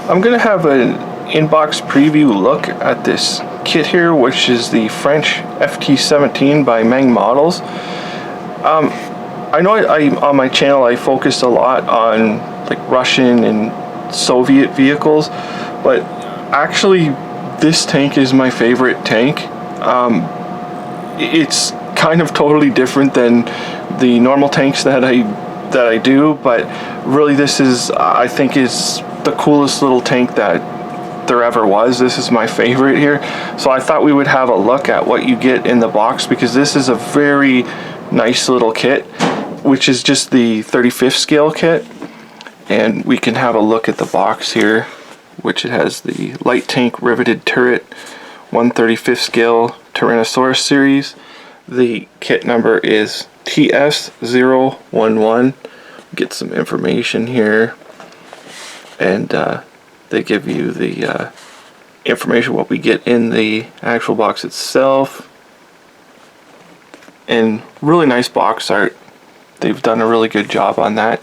I'm going to have an inbox preview look at this kit here, which is the French FT-17 by Meng Models. I know on my channel I focus a lot on like Russian and Soviet vehicles, but actually this tank is my favorite tank. It's kind of totally different than the normal tanks that I do, but really this is, I think, is the coolest little tank that there ever was. This is my favorite here. So I thought we would have a look at what you get in the box, because this is a very nice little kit, which is just the 35th scale kit. And we can have a look at the box here, which it has the light tank riveted turret, 1/35th scale Tyrannosaurus series. The kit number is TS011. Get some information here, and they give you the information what we get in the actual box itself, and really nice box art. They've done a really good job on that.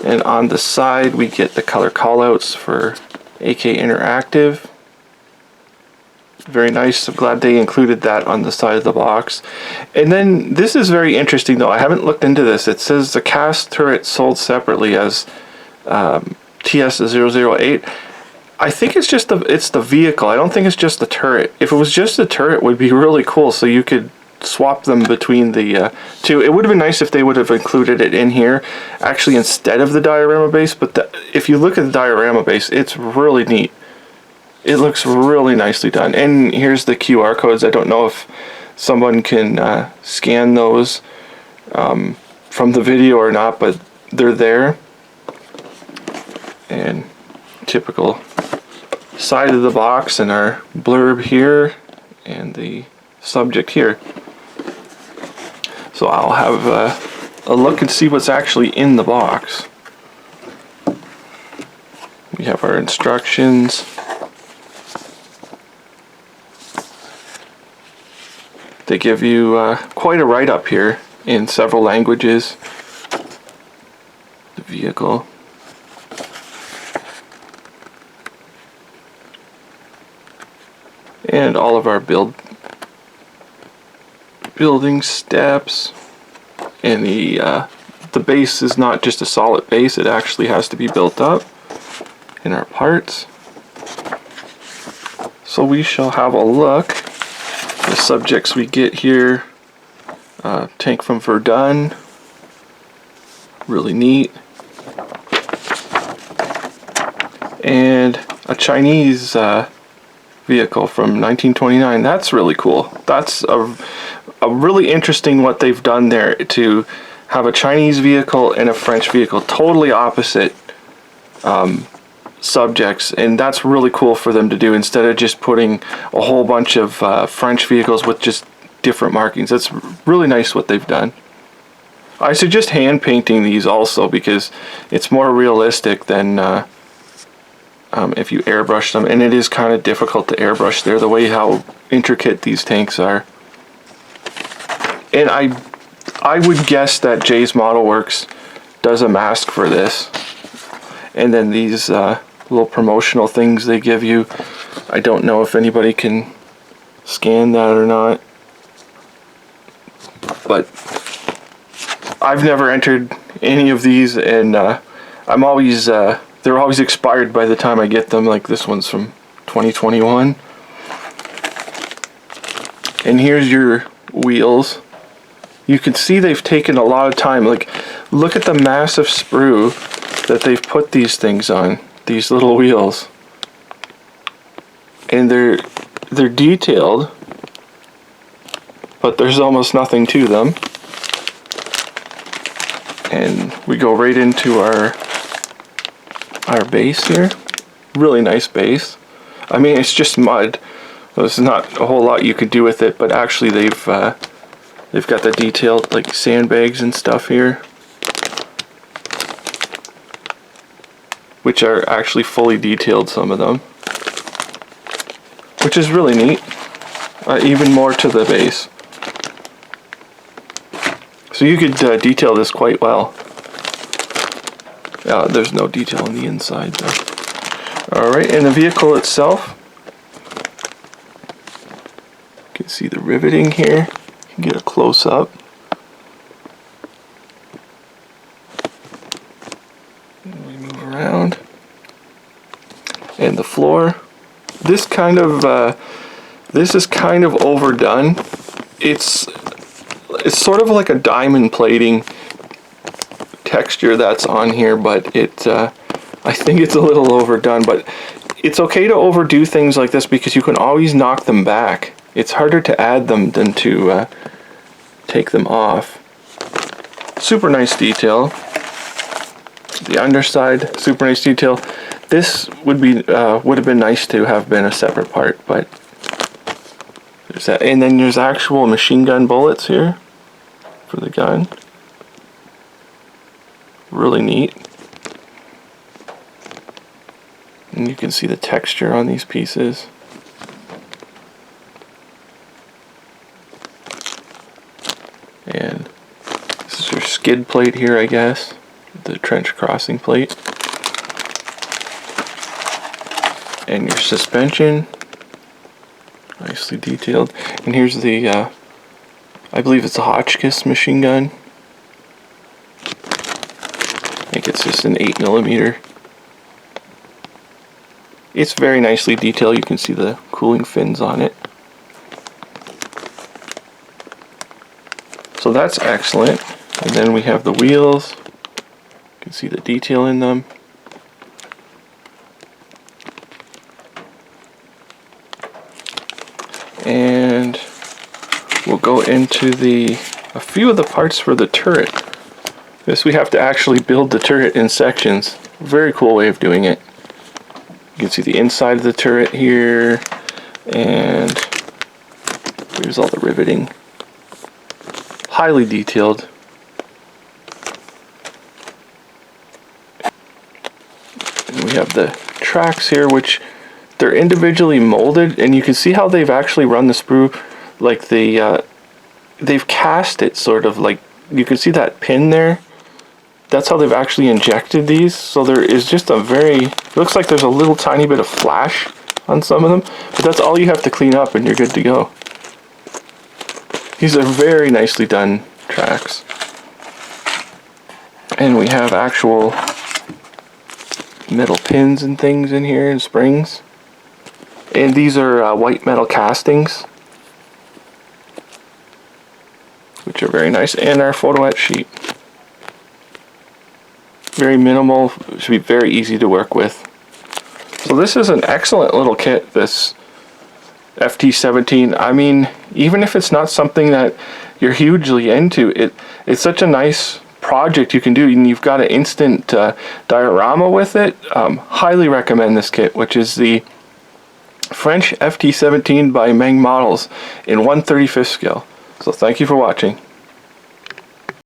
And on the side we get the color callouts for AK Interactive. Very nice. I'm glad they included that on the side of the box. And then this is very interesting though. I haven't looked into this. It says the cast turret sold separately as TS008. I think it's just the vehicle. I don't think it's just the turret. If it was just the turret, it would be really cool, so you could swap them between the two. It would have been nice if they would have included it in here actually instead of the diorama base, but if you look at the diorama base, it's really neat. It looks really nicely done. And here's the QR codes. I don't know if someone can scan those from the video or not, but they're there. And typical side of the box, and our blurb here, and the subject here. So I'll have a look and see what's actually in the box. We have our instructions. They give you quite a write-up here in several languages. The vehicle. And all of our building steps. And the base is not just a solid base, it actually has to be built up in our parts. So we shall have a look. The subjects we get here, tank from Verdun, really neat, and a Chinese vehicle from 1929. That's really cool. That's a really interesting what they've done there, to have a Chinese vehicle and a French vehicle, totally opposite subjects, and that's really cool for them to do, instead of just putting a whole bunch of French vehicles with just different markings. That's really nice what they've done. I suggest hand painting these also, because it's more realistic than if you airbrush them, and it is kind of difficult to airbrush there, the way how intricate these tanks are. And I would guess that Jay's Model Works does a mask for this. And then these little promotional things they give you, I don't know if anybody can scan that or not, but I've never entered any of these, and I'm always they're always expired by the time I get them. Like this one's from 2021. And here's your wheels. You can see they've taken a lot of time. Like, look at the massive sprue that they've put these things on, these little wheels, and they're detailed, but there's almost nothing to them. And we go right into our base here. Really nice base. I mean, it's just mud. There's not a whole lot you could do with it, but actually they've got the detailed like sandbags and stuff here, which are actually fully detailed, some of them, which is really neat. Even more to the base. So you could detail this quite well. There's no detail on the inside though. Alright, and the vehicle itself, you can see the riveting here. You can get a close up. And we move around. And the floor. This is kind of overdone. It's sort of like a diamond plating texture that's on here, but I think it's a little overdone. But it's okay to overdo things like this because you can always knock them back. It's harder to add them than to take them off. Super nice detail. The underside, super nice detail. This would have been nice to have been a separate part, but there's that. And then there's actual machine gun bullets here for the gun. Really neat. And you can see the texture on these pieces. And this is your skid plate here, I guess. The trench crossing plate. And your suspension. Nicely detailed. And here's the, I believe it's a Hotchkiss machine gun. I think it's just an 8mm. It's very nicely detailed. You can see the cooling fins on it. So that's excellent. And then we have the wheels. You can see the detail in them. And we'll go into a few of the parts for the turret. This, we have to actually build the turret in sections. Very cool way of doing it. You can see the inside of the turret here, and here's all the riveting. Highly detailed. And we have the tracks here, which they're individually molded, and you can see how they've actually run the sprue, like they've cast it sort of like, you can see that pin there. That's how they've actually injected these. So there is just it looks like there's a little tiny bit of flash on some of them, but that's all you have to clean up and you're good to go. These are very nicely done tracks. And we have actual metal pins and things in here and springs. And these are white metal castings, which are very nice, and our photo etch sheet. Very minimal, should be very easy to work with. So this is an excellent little kit, this FT-17. I mean, even if it's not something that you're hugely into, it's such a nice project you can do, and you've got an instant diorama with it. Highly recommend this kit, which is the French FT-17 by Meng Models in 1/35 scale. So thank you for watching.